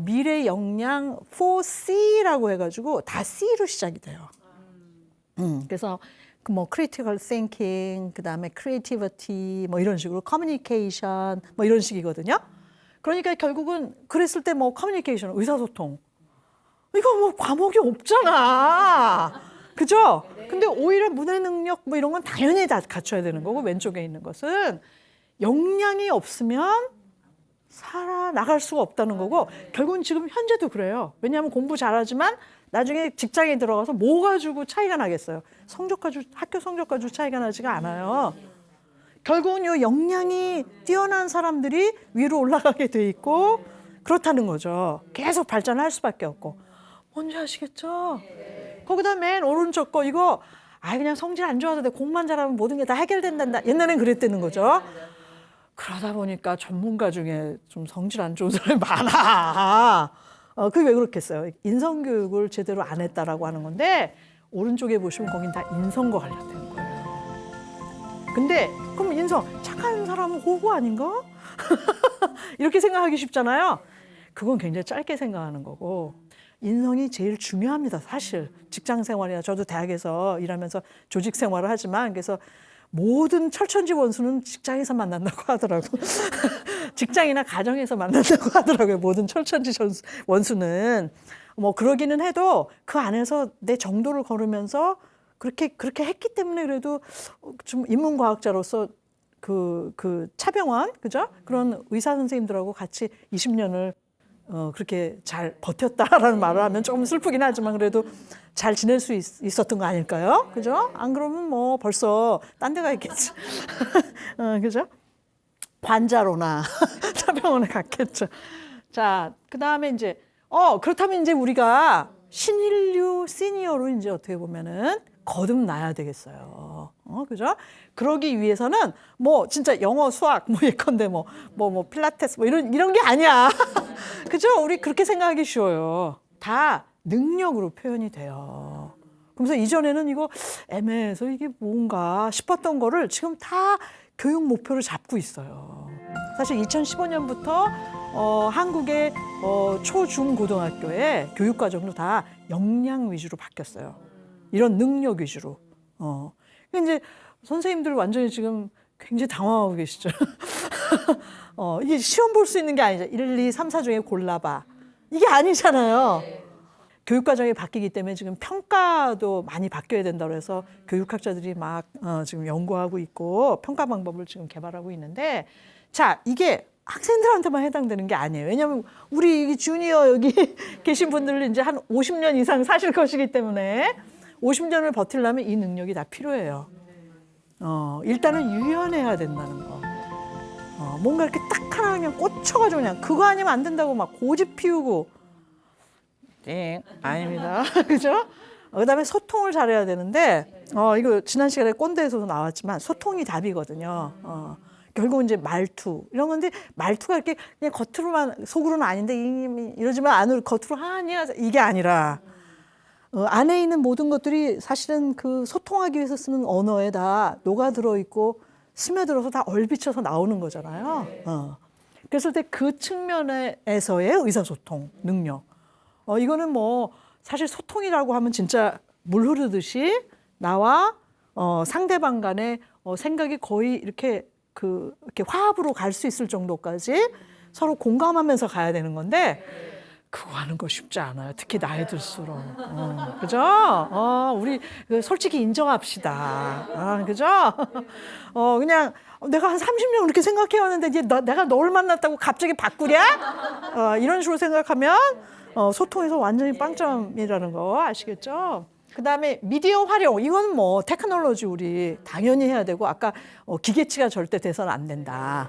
미래 역량 4C라고 해가지고 다 C로 시작이 돼요. 그래서 뭐 critical thinking, 그다음에 creativity 뭐 이런 식으로 communication 뭐 이런 식이거든요. 그러니까 결국은 그랬을 때 뭐 communication, 의사소통 이거 뭐 과목이 없잖아. 그죠? 근데 오히려 문해 능력 뭐 이런 건 당연히 다 갖춰야 되는 거고 왼쪽에 있는 것은 역량이 없으면 살아나갈 수가 없다는 거고 결국은 지금 현재도 그래요. 왜냐하면 공부 잘하지만 나중에 직장에 들어가서 뭐 가지고 차이가 나겠어요. 학교 성적 가지고 차이가 나지가 않아요. 결국은 이 역량이 뛰어난 사람들이 위로 올라가게 돼 있고 그렇다는 거죠. 계속 발전할 수밖에 없고. 뭔지 아시겠죠? 거기다 맨 오른쪽 거 이거 그냥 성질 안 좋아도 돼. 공만 잘하면 모든 게 다 해결된단다. 옛날엔 그랬다는 거죠. 그러다 보니까 전문가 중에 좀 성질 안 좋은 사람이 많아. 그게 왜 그렇겠어요? 인성교육을 제대로 안 했다라고 하는 건데 오른쪽에 보시면 거긴 다 인성과 관련된 거예요. 근데 그럼 인성, 착한 사람은 호구 아닌가? 이렇게 생각하기 쉽잖아요. 그건 굉장히 짧게 생각하는 거고 인성이 제일 중요합니다. 사실 직장 생활이나 저도 대학에서 일하면서 조직 생활을 하지만 그래서 모든 철천지 원수는 직장에서 만난다고 하더라고. 직장이나 가정에서 만난다고 하더라고요. 모든 철천지 원수는. 뭐 그러기는 해도 그 안에서 내 정도를 걸으면서 그렇게 했기 때문에 그래도 좀 인문과학자로서 그 차병원, 그죠? 그런 의사 선생님들하고 같이 20년을 그렇게 잘 버텼다라는 말을 하면 조금 슬프긴 하지만 그래도 잘 지낼 수 있었던 거 아닐까요? 그죠? 안 그러면 뭐 벌써 딴 데 가 있겠지. 그죠? 관자로나 차병원에 갔겠죠. 자, 그 다음에 이제, 그렇다면 이제 우리가 신인류 시니어로 이제 어떻게 보면은 거듭나야 되겠어요. 그죠? 그러기 위해서는 뭐 진짜 영어, 수학, 뭐 예컨대 뭐 필라테스 뭐 이런 게 아니야. 그죠? 우리 그렇게 생각하기 쉬워요. 다 능력으로 표현이 돼요. 그래서 이전에는 이거 애매해서 이게 뭔가 싶었던 거를 지금 다 교육 목표를 잡고 있어요. 사실 2015년부터 한국의 초, 중, 고등학교의 교육 과정도 다 역량 위주로 바뀌었어요. 이런 능력 위주로. 근데 이제 선생님들 완전히 지금 굉장히 당황하고 계시죠. 이게 시험 볼 수 있는 게 아니죠. 1, 2, 3, 4 중에 골라봐. 이게 아니잖아요. 교육 과정이 바뀌기 때문에 지금 평가도 많이 바뀌어야 된다고 해서 교육학자들이 막 지금 연구하고 있고 평가 방법을 지금 개발하고 있는데 자, 이게 학생들한테만 해당되는 게 아니에요. 왜냐하면 우리 주니어 여기 계신 분들은 이제 한 50년 이상 사실 것이기 때문에 50년을 버티려면 이 능력이 다 필요해요. 일단은 유연해야 된다는 거. 뭔가 이렇게 딱 하나 그냥 꽂혀가지고 그냥 그거 아니면 안 된다고 막 고집 피우고 아닙니다. 그죠? 그다음에 소통을 잘해야 되는데 이거 지난 시간에 꼰대에서도 나왔지만 소통이 답이거든요. 결국 이제 말투 이런 건데 말투가 이렇게 그냥 겉으로만 속으로는 아닌데 이러지만 안으로 겉으로 아니야 이게 아니라 안에 있는 모든 것들이 사실은 그 소통하기 위해서 쓰는 언어에 다 녹아들어 있고 스며들어서 다 얼비쳐서 나오는 거잖아요. 그랬을 때 그 측면에서의 의사소통 능력. 이거는 뭐 사실 소통이라고 하면 진짜 물 흐르듯이 나와 상대방 간의 생각이 거의 이렇게 이렇게 화합으로 갈 수 있을 정도까지 서로 공감하면서 가야 되는 건데 그거 하는 거 쉽지 않아요. 특히 나이 들수록. 그죠? 우리 솔직히 인정합시다. 그죠? 그냥 내가 한 30년 그렇게 생각해왔는데 이제 내가 널 만났다고 갑자기 바꾸랴? 이런 식으로 생각하면 소통에서 완전히 빵점이라는 거 아시겠죠? 그다음에 미디어 활용. 이건 뭐 테크놀로지 우리 당연히 해야 되고 아까 기계치가 절대 돼서는 안 된다.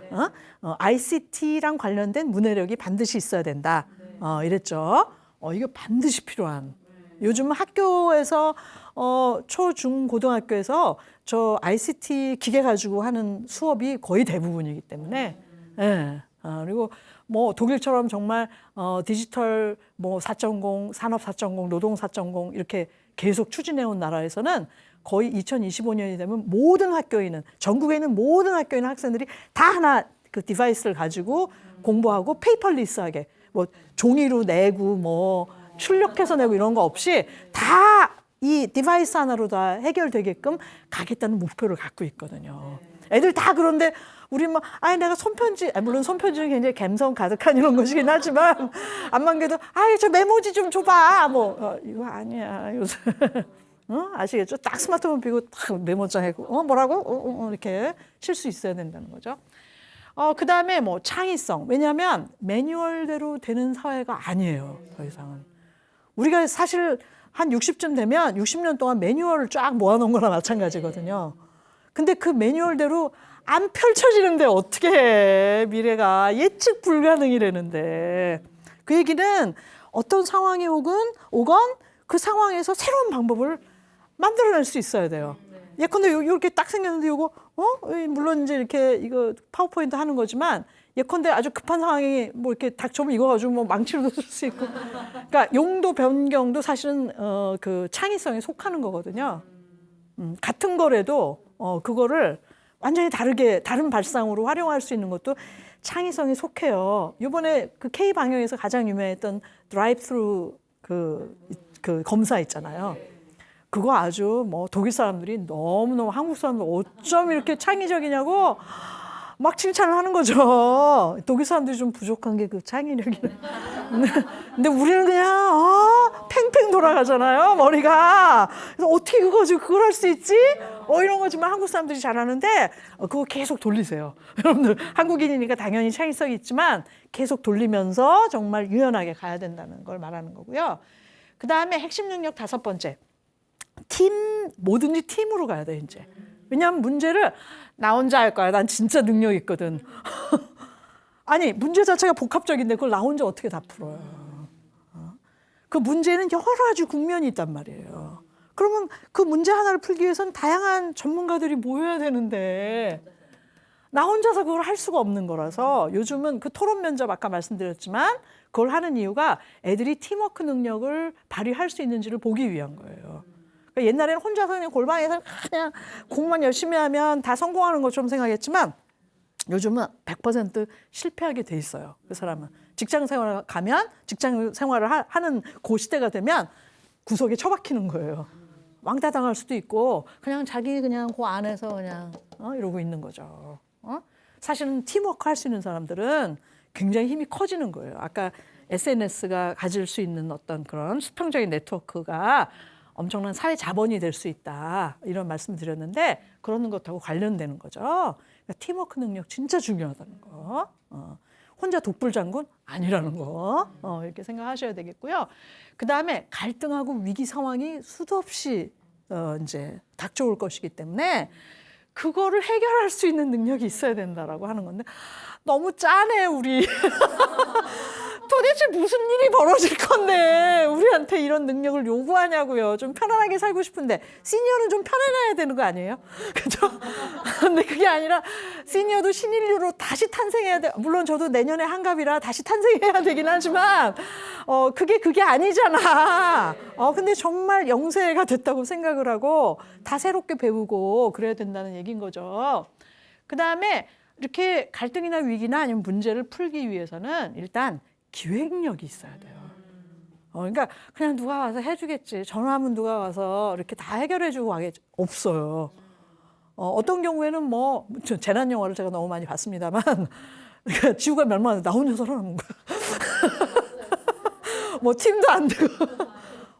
ICT랑 관련된 문해력이 반드시 있어야 된다. 이랬죠. 이거 반드시 필요한. 요즘 학교에서 초, 중, 고등학교에서 저 ICT 기계 가지고 하는 수업이 거의 대부분이기 때문에 그리고 뭐 독일처럼 정말 디지털 뭐 4.0, 산업 4.0, 노동 4.0 이렇게 계속 추진해온 나라에서는 거의 2025년이 되면 모든 학교에 있는 전국에 있는 모든 학교에 있는 학생들이 다 하나 그 디바이스를 가지고 공부하고 페이퍼리스하게 뭐 종이로 내고 뭐 출력해서 내고 이런 거 없이 다 이 디바이스 하나로 다 해결되게끔 가겠다는 목표를 갖고 있거든요. 애들 다 그런데 우리 뭐 내가 손편지 물론 손편지는 굉장히 감성 가득한 이런 것이긴 하지만 안만 그래도 저 메모지 좀 줘봐 뭐 이거 아니야 요새 아시겠죠? 딱 스마트폰 비고 딱 메모장 해고 뭐라고 이렇게 칠 수 있어야 된다는 거죠. 그 다음에 뭐 창의성. 왜냐하면 매뉴얼대로 되는 사회가 아니에요. 더 이상은. 우리가 사실 한 60쯤 되면 60년 동안 매뉴얼을 쫙 모아놓은 거나 마찬가지거든요. 근데 그 매뉴얼대로 안 펼쳐지는데 어떻게 해. 미래가 예측 불가능이라는데. 그 얘기는 어떤 상황이 오건 그 상황에서 새로운 방법을 만들어낼 수 있어야 돼요. 예컨대 이렇게 딱 생겼는데 이거 물론 이제 이렇게 이거 파워포인트 하는 거지만 예컨대 아주 급한 상황이 뭐 이렇게 닥쳐오면 이거 가지고 뭐 망치로도 쓸 수 있고. 그러니까 용도 변경도 사실은 그 창의성에 속하는 거거든요. 같은 거라도 그거를 완전히 다른 발상으로 활용할 수 있는 것도 창의성에 속해요. 이번에 그 K 방영에서 가장 유명했던 드라이브 스루 그 검사 있잖아요. 그거 아주 뭐 독일 사람들이 너무너무 한국 사람들 어쩜 이렇게 창의적이냐고 막 칭찬을 하는 거죠. 독일 사람들이 좀 부족한 게 그 창의력이네. 근데 우리는 그냥 팽팽 돌아가잖아요, 머리가. 그래서 어떻게 그걸 할 수 있지? 이런 거지만 한국 사람들이 잘하는데 그거 계속 돌리세요. 여러분들 한국인이니까 당연히 창의성이 있지만 계속 돌리면서 정말 유연하게 가야 된다는 걸 말하는 거고요. 그 다음에 핵심 능력 5번째. 뭐든지 팀으로 가야 돼, 이제. 왜냐하면 문제를 나 혼자 할 거야. 난 진짜 능력 있거든. 아니, 문제 자체가 복합적인데 그걸 나 혼자 어떻게 다 풀어요. 그 문제는 여러 가지 국면이 있단 말이에요. 그러면 그 문제 하나를 풀기 위해서는 다양한 전문가들이 모여야 되는데 나 혼자서 그걸 할 수가 없는 거라서 요즘은 그 토론 면접 아까 말씀드렸지만 그걸 하는 이유가 애들이 팀워크 능력을 발휘할 수 있는지를 보기 위한 거예요. 그러니까 옛날에는 혼자서 그냥 골방에서 그냥 공만 열심히 하면 다 성공하는 것처럼 생각했지만 요즘은 100% 실패하게 돼 있어요. 그 사람은 직장 생활을 가면 직장 생활을 하는 그 시대가 되면 구석에 처박히는 거예요. 왕따 당할 수도 있고 그냥 자기 그냥 그 안에서 그냥 이러고 있는 거죠. 사실은 팀워크 할 수 있는 사람들은 굉장히 힘이 커지는 거예요. 아까 SNS가 가질 수 있는 어떤 그런 수평적인 네트워크가 엄청난 사회 자본이 될 수 있다. 이런 말씀 드렸는데 그러는 것하고 관련되는 거죠. 그러니까 팀워크 능력 진짜 중요하다는 거. 혼자 독불장군 아니라는 거. 이렇게 생각하셔야 되겠고요. 그다음에 갈등하고 위기 상황이 수도 없이 이제 닥쳐올 것이기 때문에 그거를 해결할 수 있는 능력이 있어야 된다라고 하는 건데 너무 짜네 우리. 도대체 무슨 일이 벌어질 건데 우리한테 이런 능력을 요구하냐고요. 좀 편안하게 살고 싶은데 시니어는 좀 편안해야 되는 거 아니에요? 그죠? 근데 그게 아니라 시니어도 신인류로 다시 탄생해야 돼. 물론 저도 내년에 한갑이라 다시 탄생해야 되긴 하지만 그게 아니잖아. 근데 정말 영세가 됐다고 생각을 하고 다 새롭게 배우고 그래야 된다는 얘기인 거죠. 그다음에 이렇게 갈등이나 위기나 아니면 문제를 풀기 위해서는 일단 기획력이 있어야 돼요. 그러니까 그냥 누가 와서 해주겠지. 전화하면 누가 와서 이렇게 다 해결해주고 가겠지. 없어요. 어떤 경우에는 뭐 재난 영화를 제가 너무 많이 봤습니다만 그러니까 지구가 멸망하는데 나 혼자 살아남은 거야. 뭐 팀도 안 되고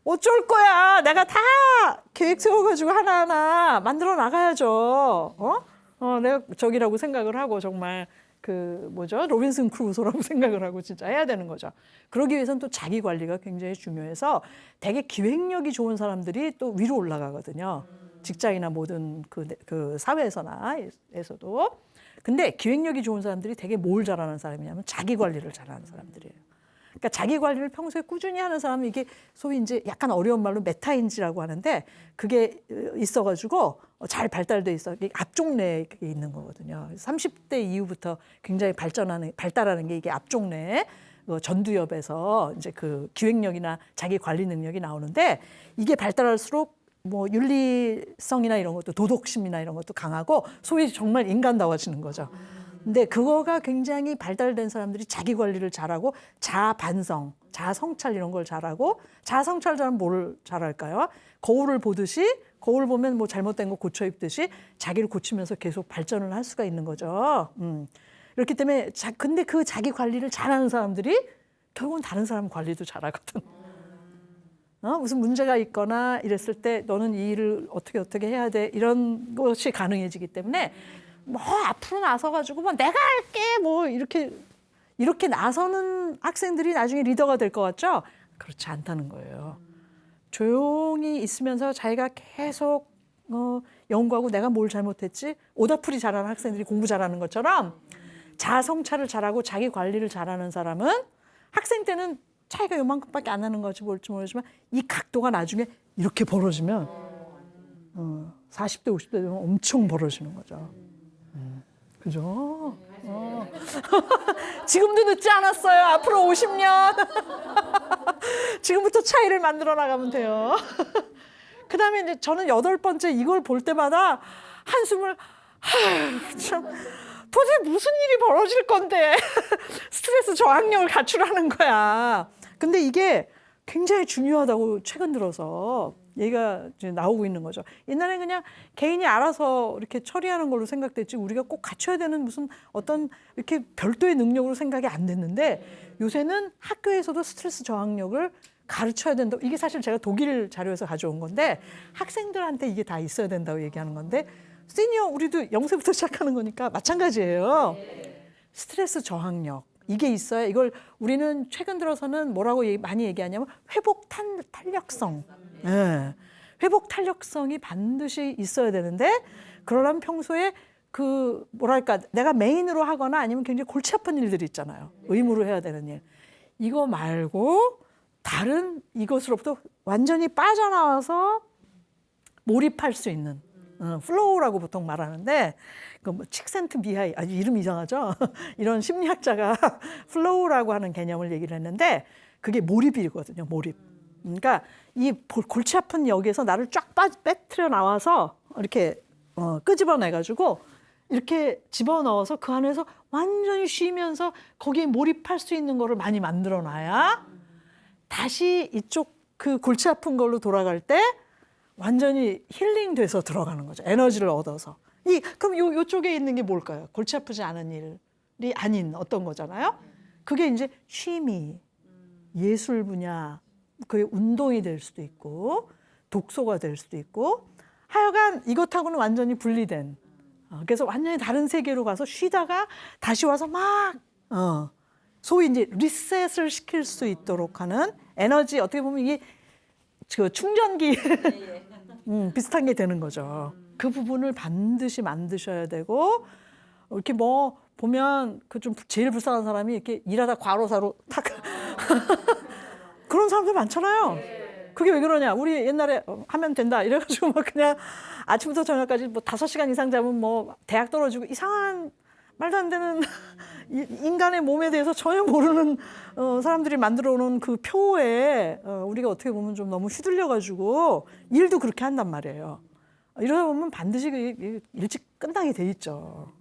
어쩔 거야. 내가 다 계획 세워가지고 하나하나 만들어 나가야죠. 내가 저기라고 생각을 하고 정말 로빈슨 크루소라고 생각을 하고 진짜 해야 되는 거죠. 그러기 위해서는 또 자기 관리가 굉장히 중요해서 되게 기획력이 좋은 사람들이 또 위로 올라가거든요. 직장이나 모든 그 사회에서도. 근데 기획력이 좋은 사람들이 되게 뭘 잘하는 사람이냐면 자기 관리를 잘하는 사람들이에요. 그러니까 자기 관리를 평소에 꾸준히 하는 사람은 이게 소위 이제 약간 어려운 말로 메타인지라고 하는데 그게 있어가지고 잘 발달돼 있어. 앞쪽내에 있는 거거든요. 30대 이후부터 굉장히 발달하는 게 이게 앞쪽내 전두엽에서 이제 그 기획력이나 자기 관리 능력이 나오는데 이게 발달할수록 뭐 윤리성이나 이런 것도 도덕심이나 이런 것도 강하고 소위 정말 인간다워지는 거죠. 근데 그거가 굉장히 발달된 사람들이 자기 관리를 잘하고 자아 반성, 자아 성찰 이런 걸 잘하고 자아 성찰 잘하면 뭘 잘할까요? 거울을 보듯이 거울 보면 뭐 잘못된 거 고쳐 입듯이 자기를 고치면서 계속 발전을 할 수가 있는 거죠. 그렇기 때문에 근데 그 자기 관리를 잘하는 사람들이 결국은 다른 사람 관리도 잘하거든. 무슨 문제가 있거나 이랬을 때 너는 이 일을 어떻게 해야 돼 이런 것이 가능해지기 때문에 뭐 앞으로 나서가지고 뭐 내가 할게 뭐 이렇게 나서는 학생들이 나중에 리더가 될 것 같죠? 그렇지 않다는 거예요. 조용히 있으면서 자기가 계속 연구하고 내가 뭘 잘못했지? 오답풀이 잘하는 학생들이 공부 잘하는 것처럼 자아 성찰을 잘하고 자기 관리를 잘하는 사람은 학생 때는 차이가 요만큼밖에 안 나는 거지 뭘지 모르지만 이 각도가 나중에 이렇게 벌어지면 40대, 50대 되면 엄청 벌어지는 거죠. 그죠? 지금도 늦지 않았어요. 앞으로 50년. 지금부터 차이를 만들어 나가면 돼요. 그 다음에 이제 저는 8번째 이걸 볼 때마다 한숨을, 참, 도대체 무슨 일이 벌어질 건데. 스트레스 저항력을 갖추라는 거야. 근데 이게 굉장히 중요하다고 최근 들어서 얘기가 이제 나오고 있는 거죠. 옛날에 그냥 개인이 알아서 이렇게 처리하는 걸로 생각됐지 우리가 꼭 갖춰야 되는 무슨 어떤 이렇게 별도의 능력으로 생각이 안 됐는데 요새는 학교에서도 스트레스 저항력을 가르쳐야 된다. 이게 사실 제가 독일 자료에서 가져온 건데 학생들한테 이게 다 있어야 된다고 얘기하는 건데 시니어 우리도 0세부터 시작하는 거니까 마찬가지예요. 스트레스 저항력. 이게 있어야 이걸 우리는 최근 들어서는 뭐라고 많이 얘기하냐면 회복 탄력성. 네. 회복 탄력성이 반드시 있어야 되는데 그러려면 평소에 그 뭐랄까 내가 메인으로 하거나 아니면 굉장히 골치 아픈 일들이 있잖아요. 의무로 해야 되는 일. 이거 말고 다른 이것으로부터 완전히 빠져나와서 몰입할 수 있는 플로우라고 보통 말하는데 그 뭐 칙센트미하이 아주 이름 이상하죠. 이런 심리학자가 플로우라고 하는 개념을 얘기를 했는데 그게 몰입이거든요. 몰입. 그러니까 이 골치 아픈 여기에서 나를 쫙 빼트려 나와서 이렇게 끄집어내가지고 이렇게 집어넣어서 그 안에서 완전히 쉬면서 거기에 몰입할 수 있는 거를 많이 만들어놔야 다시 이쪽 그 골치 아픈 걸로 돌아갈 때 완전히 힐링돼서 들어가는 거죠. 에너지를 얻어서. 그럼 요쪽에 있는 게 뭘까요? 골치 아프지 않은 일이 아닌 어떤 거잖아요. 그게 이제 취미, 예술 분야, 그게 운동이 될 수도 있고 독서가 될 수도 있고 하여간 이것하고는 완전히 분리된 그래서 완전히 다른 세계로 가서 쉬다가 다시 와서 막 소위 이제 리셋을 시킬 수 있도록 하는 에너지 어떻게 보면 이게 그 충전기 비슷한 게 되는 거죠. 그 부분을 반드시 만드셔야 되고 이렇게 뭐 보면 그 좀 제일 불쌍한 사람이 이렇게 일하다 과로사로 탁 그런 사람들 많잖아요. 그게 왜 그러냐? 우리 옛날에 하면 된다 이래가지고 막 그냥 아침부터 저녁까지 뭐 5시간 이상 자면 뭐 대학 떨어지고 이상한 말도 안 되는 인간의 몸에 대해서 전혀 모르는 사람들이 만들어 놓은 그 표에 우리가 어떻게 보면 좀 너무 휘둘려가지고 일도 그렇게 한단 말이에요. 이러다 보면 반드시 일찍 끝나게 돼 있죠.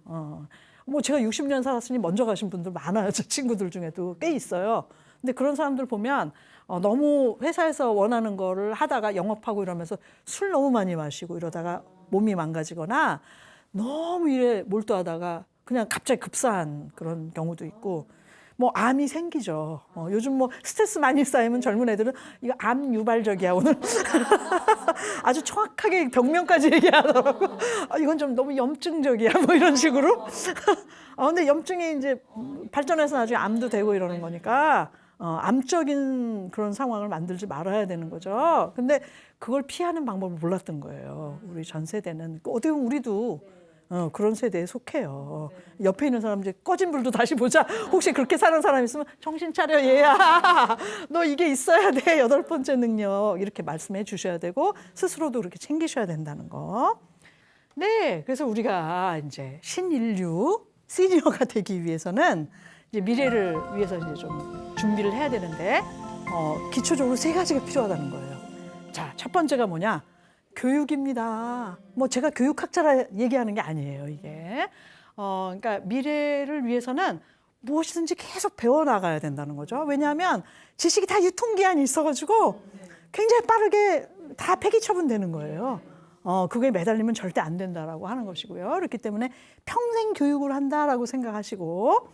뭐 제가 60년 살았으니 먼저 가신 분들 많아요. 제 친구들 중에도 꽤 있어요. 근데 그런 사람들 보면 너무 회사에서 원하는 거를 하다가 영업하고 이러면서 술 너무 많이 마시고 이러다가 몸이 망가지거나 너무 일에 몰두하다가 그냥 갑자기 급사한 그런 경우도 있고 뭐 암이 생기죠. 요즘 뭐 스트레스 많이 쌓이면 젊은 애들은 이거 암 유발적이야 오늘. 아주 정확하게 병명까지 얘기하더라고. 이건 좀 너무 염증적이야 뭐 이런 식으로. 근데 염증이 이제 발전해서 나중에 암도 되고 이러는 거니까 암적인 그런 상황을 만들지 말아야 되는 거죠. 근데 그걸 피하는 방법을 몰랐던 거예요. 우리 전 세대는. 어떻게 보면 우리도 그런 세대에 속해요. 옆에 있는 사람 이제 꺼진 불도 다시 보자. 혹시 그렇게 사는 사람 있으면 정신 차려 얘야. 너 이게 있어야 돼. 8번째 능력. 이렇게 말씀해 주셔야 되고 스스로도 그렇게 챙기셔야 된다는 거. 네, 그래서 우리가 이제 신인류 시니어가 되기 위해서는 이제 미래를 위해서 이제 좀 준비를 해야 되는데 기초적으로 3가지가 필요하다는 거예요. 자, 첫 번째가 뭐냐? 교육입니다. 뭐 제가 교육학자라 얘기하는 게 아니에요, 이게. 그러니까 미래를 위해서는 무엇이든지 계속 배워나가야 된다는 거죠. 왜냐하면 지식이 다 유통기한이 있어가지고 굉장히 빠르게 다 폐기 처분되는 거예요. 그게 매달리면 절대 안 된다라고 하는 것이고요. 그렇기 때문에 평생 교육을 한다라고 생각하시고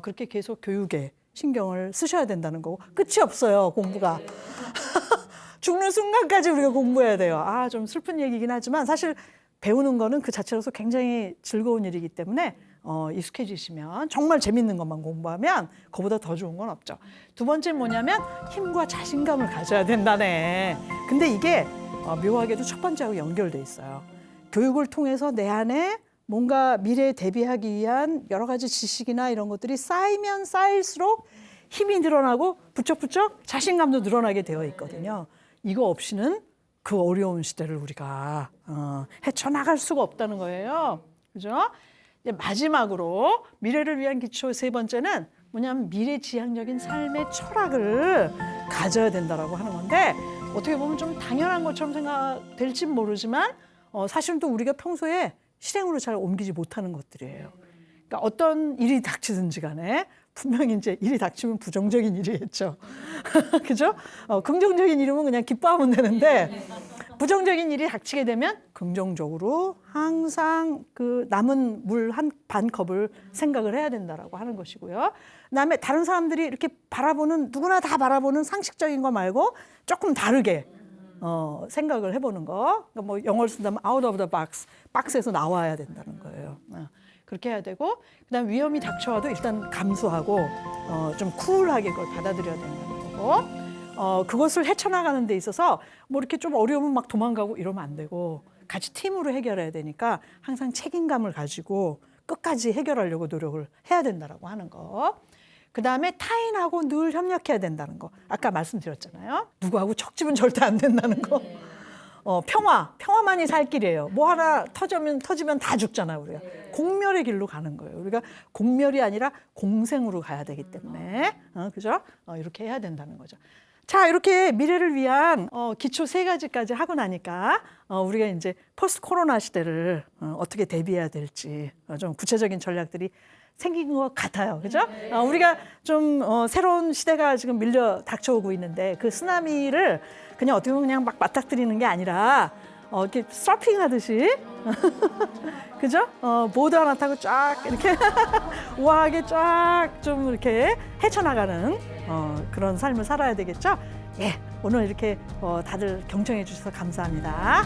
그렇게 계속 교육에 신경을 쓰셔야 된다는 거고 끝이 없어요, 공부가. 죽는 순간까지 우리가 공부해야 돼요. 좀 슬픈 얘기긴 하지만 사실 배우는 거는 그 자체로서 굉장히 즐거운 일이기 때문에 익숙해지시면 정말 재밌는 것만 공부하면 그보다 더 좋은 건 없죠. 두 번째는 뭐냐면 힘과 자신감을 가져야 된다네. 근데 이게 묘하게도 첫 번째하고 연결돼 있어요. 교육을 통해서 내 안에 뭔가 미래에 대비하기 위한 여러 가지 지식이나 이런 것들이 쌓이면 쌓일수록 힘이 늘어나고 부쩍부쩍 자신감도 늘어나게 되어 있거든요. 이거 없이는 그 어려운 시대를 우리가 헤쳐나갈 수가 없다는 거예요. 그죠? 이제 마지막으로 미래를 위한 기초 세 번째는 뭐냐면 미래지향적인 삶의 철학을 가져야 된다라고 하는 건데 어떻게 보면 좀 당연한 것처럼 생각될진 모르지만 사실은 또 우리가 평소에 실행으로 잘 옮기지 못하는 것들이에요. 그러니까 어떤 일이 닥치든지 간에 분명히 이제 일이 닥치면 부정적인 일이겠죠. 그죠? 긍정적인 일이면 그냥 기뻐하면 되는데 부정적인 일이 닥치게 되면 긍정적으로 항상 그 남은 물 한 반 컵을 생각을 해야 된다라고 하는 것이고요. 그다음에 다른 사람들이 이렇게 바라보는 누구나 다 바라보는 상식적인 거 말고 조금 다르게 생각을 해보는 거. 그러니까 뭐 영어를 쓴다면 out of the box, 박스에서 나와야 된다는 거예요. 그렇게 해야 되고 그다음 위험이 닥쳐와도 일단 감수하고 좀 쿨하게 그걸 받아들여야 된다는 거고 그것을 헤쳐나가는 데 있어서 뭐 이렇게 좀 어려우면 막 도망가고 이러면 안 되고 같이 팀으로 해결해야 되니까 항상 책임감을 가지고 끝까지 해결하려고 노력을 해야 된다라고 하는 거. 그다음에 타인하고 늘 협력해야 된다는 거. 아까 말씀드렸잖아요. 누구하고 척집은 절대 안 된다는 거. 평화만이 살 길이에요. 뭐 하나 터지면 다 죽잖아요, 우리가. 공멸의 길로 가는 거예요. 우리가 공멸이 아니라 공생으로 가야 되기 때문에, 그죠? 이렇게 해야 된다는 거죠. 자, 이렇게 미래를 위한 기초 세 가지까지 하고 나니까 우리가 이제 포스트 코로나 시대를 어떻게 대비해야 될지 좀 구체적인 전략들이 생긴 것 같아요. 그죠? 우리가 좀 새로운 시대가 지금 밀려 닥쳐오고 있는데 그 쓰나미를 그냥 어떻게 보면 그냥 막 맞닥뜨리는 게 아니라 이렇게 서핑 하듯이 그죠? 보드 하나 타고 쫙 이렇게 우아하게 쫙 좀 이렇게 헤쳐나가는 그런 삶을 살아야 되겠죠? 예, 오늘 이렇게 다들 경청해 주셔서 감사합니다.